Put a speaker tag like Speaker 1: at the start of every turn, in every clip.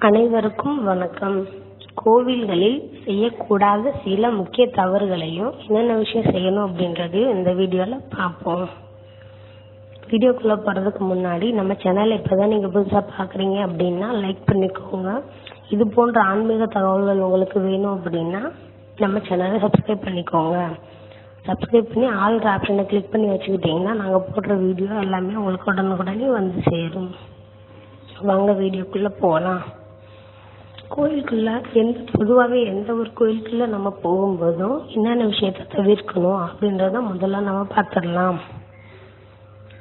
Speaker 1: அனைவருக்கும் வணக்கம். கோவில்களில் செய்யக்கூடாத சில முக்கிய தவறுகளையும் என்னென்ன விஷயம் செய்யணும் அப்படின்றதையும் இந்த வீடியோவில் பார்ப்போம். வீடியோக்குள்ளே போகிறதுக்கு முன்னாடி நம்ம சேனலை இப்போ தான் நீங்கள் புதுசாக பார்க்குறீங்க அப்படின்னா லைக் பண்ணிக்கோங்க. இது போன்ற ஆன்மீக தகவல்கள் உங்களுக்கு வேணும் அப்படின்னா நம்ம சேனலை சப்ஸ்கிரைப் பண்ணிக்கோங்க. சப்ஸ்கிரைப் பண்ணி ஆல் ஆப்ஷனை கிளிக் பண்ணி வச்சுக்கிட்டிங்கன்னா நாங்கள் போடுற வீடியோ எல்லாமே உங்களுக்கு உடனுக்குடனே வந்து சேரும். வாங்க வீடியோக்குள்ளே போகலாம். கோயிலுக்குள்ள பொதுவாகவே எந்த ஒரு கோயிலுக்குள்ள நம்ம போகும்போதும் என்னென்ன விஷயத்த தவிர்க்கணும் அப்படின்றத முதல்ல நம்ம பார்த்துடலாம்.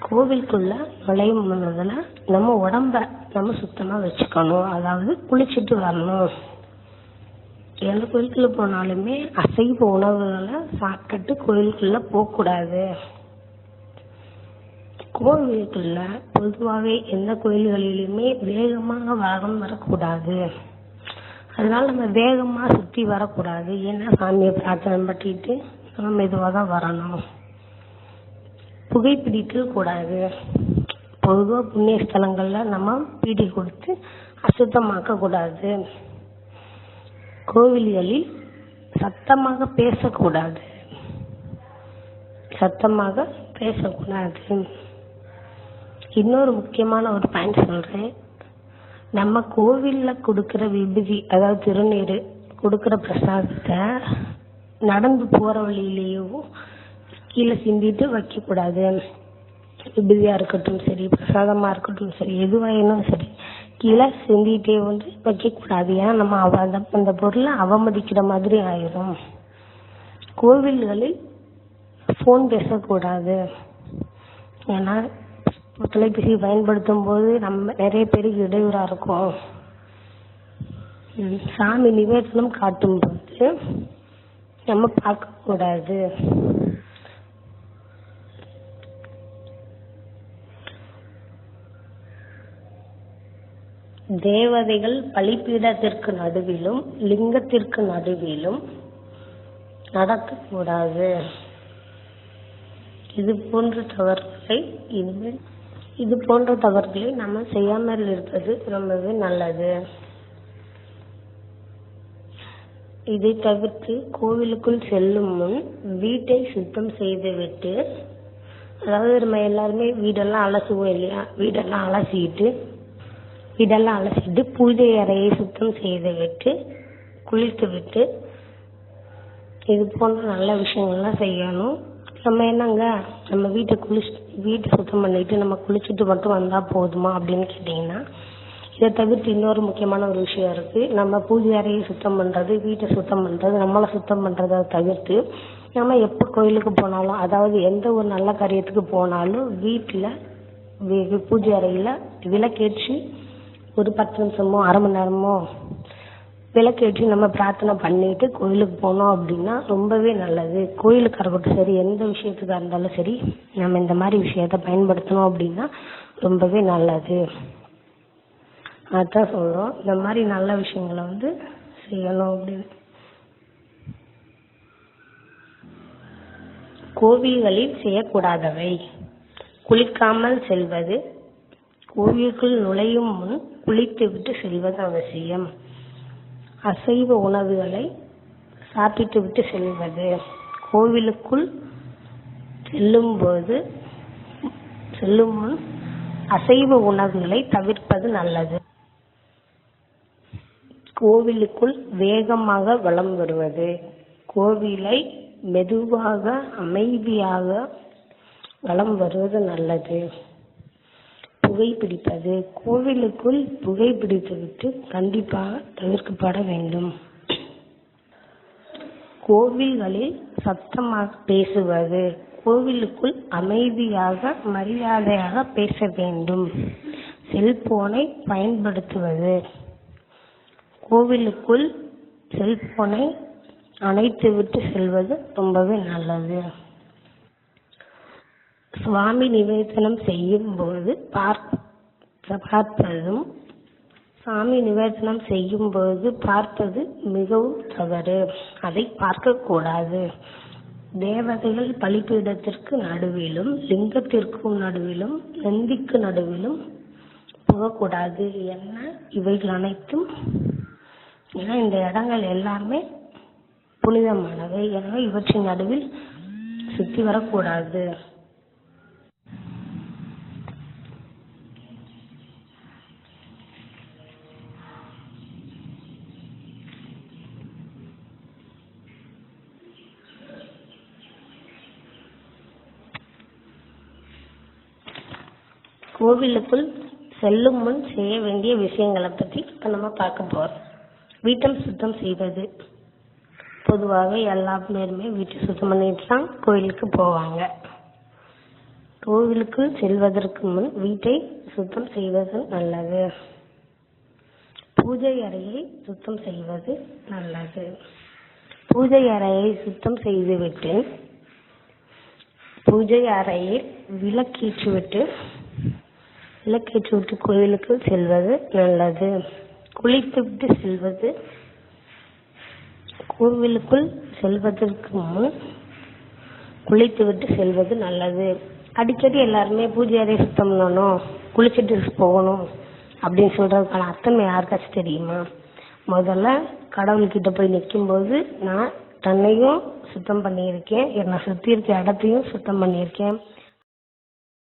Speaker 1: கோவிலுக்குள்ள நுழையும் முதல்ல நம்ம உடம்ப நம்ம சுத்தமா வச்சுக்கணும். அதாவது குளிச்சுட்டு வரணும். எந்த கோயிலுக்குள்ள போனாலுமே அசைவ உணவுகளை சாப்பிட்டுட்டு கோயிலுக்குள்ள போகக்கூடாது. கோவிலுக்குள்ள பொதுவாகவே எந்த கோயில்களிலுமே வேகமாக வாகனம் வரக்கூடாது. அதனால நம்ம வேகமாக சுற்றி வரக்கூடாது. ஏன்னா சாமியை பிரார்த்தனை பண்ணிட்டு நம்ம மெதுவாக தான் வரணும். புகைப்பிடிக்க கூடாது. பொதுவாக புண்ணிய ஸ்தலங்களில் நம்ம பீடி கொடுத்து அசுத்தமாக்க கூடாது. கோவில்களில் சத்தமாக பேசக்கூடாது. இன்னொரு முக்கியமான ஒரு பாயிண்ட் சொல்றேன். நம்ம கோவில்ல கொடுக்கிற விபூதி, அதாவது திருநீர் கொடுக்கிற பிரசாதத்தை நடந்து போற வழியிலேயும் கீழே சிந்திட்டு வைக்க கூடாது. விபூதியா இருக்கட்டும் சரி, பிரசாதமா இருக்கட்டும் சரி, எதுவாயினும் சரி கீழே சிந்திட்டே வந்து வைக்க கூடாது. ஏன்னா நம்ம அந்த பொருளை அவமதிக்கிற மாதிரி ஆயிரும். கோவில்களில் போன் பேசக்கூடாது. ஏன்னா தொலைபேசி பயன்படுத்தும் போது நம்ம நிறைய பேருக்கு இடையூறா இருக்கும். சாமி நிவேதனம் காட்டும் போது நம்ம பார்க்க கூடாது. தேவதைகள் பலிபீடத்திற்கு நடுவிலும் லிங்கத்திற்கு நடுவிலும் நடக்கக்கூடாது. இது போன்ற தவறுகளை நம்ம செய்யாமல் இருப்பது ரொம்பவே நல்லது. இதை தவிர்த்து கோவிலுக்குள் செல்லும் முன் வீட்டை சுத்தம் செய்துவிட்டு, அதாவது நம்ம எல்லாருமே வீடெல்லாம் அலசுவோம் இல்லையா, வீடெல்லாம் அலசிட்டு பூஜை அறையை சுத்தம் செய்துவிட்டு குளித்து விட்டு இது போன்ற நல்ல விஷயங்கள்லாம் செய்யணும். நம்ம என்னங்க நம்ம வீட்டை சுத்தம் பண்ணிட்டு நம்ம குளிச்சுட்டு மட்டும் வந்தா போதுமா அப்படின்னு கேட்டீங்கன்னா, இதை தவிர்த்து இன்னொரு முக்கியமான ஒரு விஷயம் இருக்கு. நம்ம பூஜை அறையை சுத்தம் பண்றது, வீட்டை சுத்தம் பண்றது, நம்மளை சுத்தம் பண்றதை தவிர்த்து நம்ம எப்போ கோயிலுக்கு போனாலும், அதாவது எந்த ஒரு நல்ல காரியத்துக்கு போனாலும் வீட்டில் பூஜை அறையில விளக்கேற்றி ஒரு 10 நிமிஷமோ அரை மணி நேரமோ விளக்கேற்றி நம்ம பிரார்த்தனை பண்ணிட்டு கோயிலுக்கு போனோம் அப்படின்னா ரொம்பவே நல்லது. கோயிலுக்காக இருக்கட்டும் சரி, எந்த விஷயத்துக்காக இருந்தாலும் சரி, நம்ம இந்த மாதிரி விஷயத்த பயன்படுத்தணும் அப்படின்னா ரொம்பவே நல்லது. அதான் சொல்றோம், இந்த மாதிரி நல்ல விஷயங்களை செய்யணும் அப்படின்னு. கோவில்களில் செய்யக்கூடாதவை: குளிக்காமல் செல்வது, கோவிலுக்குள் நுழையும் முன் குளித்து விட்டு செல்வது அவசியம், அசைவ உணவுகளை சாப்பிட்டு விட்டு செல்வது, கோவிலுக்குள் செல்லும் முன் அசைவ உணவுகளை தவிர்ப்பது நல்லது, கோவிலுக்குள் வேகமாக வலம் வருவது, கோவிலை மெதுவாக அமைதியாக வலம் வருவது நல்லது, புகைப்பிடிப்பது, கோவிலுக்குள் புகைப்பிடித்துவிட்டு கண்டிப்பாக தவிர்க்கப்பட வேண்டும், கோவில்களில் சத்தமாக பேசுவது, கோவிலுக்குள் அமைதியாக மரியாதையாக பேச வேண்டும், செல்போனை பயன்படுத்துவது, கோவிலுக்குள் செல்போனை அணைத்துவிட்டு செல்வது ரொம்பவே நல்லது, சுவாமி நிவேதனம் செய்யும் போது பார்ப்பது மிகவும் தவறு. அதை பார்க்க கூடாது. தேவதைகள் பலிபீடத்திற்கு நடுவிலும் லிங்கத்திற்கும் நடுவிலும் நந்திக்கு நடுவிலும் புகக்கூடாது. ஏன்னா இவைகள் அனைத்தும் ஏன்னா இந்த இடங்கள் எல்லாமே புனிதமானவை. எனவே இவற்றின் நடுவில் சுற்றி வரக்கூடாது. கோவிலுக்குள் செல்லும் முன் செய்ய வேண்டிய விஷயங்களை பற்றி இப்போ நம்ம பார்க்க போகிறோம். வீட்டை சுத்தம் செய்வது. பொதுவாக எல்லா பேருமே வீட்டை சுத்தம் பண்ணிட்டு தான் கோவிலுக்கு போவாங்க. கோவிலுக்கு செல்வதற்கு முன் வீட்டை சுத்தம் செய்வது நல்லது. பூஜை அறையை சுத்தம் செய்வது நல்லது. பூஜை அறையை சுத்தம் செய்துவிட்டு பூஜை அறையில் விளக்கேற்றிவிட்டு கோவிலுக்கு செல்வது நல்லது. குளித்துவிட்டு செல்வது. கோவிலுக்குள் செல்வதற்கு முன் குளித்துவிட்டு செல்வது நல்லது. அடிக்கடி எல்லாருமே பூஜை அறையை சுத்தம் பண்ணணும், குளிச்சுட்டு போகணும் அப்படின்னு சொல்றதுக்கான அர்த்தம் யாருக்காச்சும் தெரியுமா? முதல்ல கடவுள்கிட்ட போய் நிற்கும்போது நான் தன்னையும் சுத்தம் பண்ணியிருக்கேன், என்னை சுற்றி இருக்க இடத்தையும் சுத்தம் பண்ணியிருக்கேன்,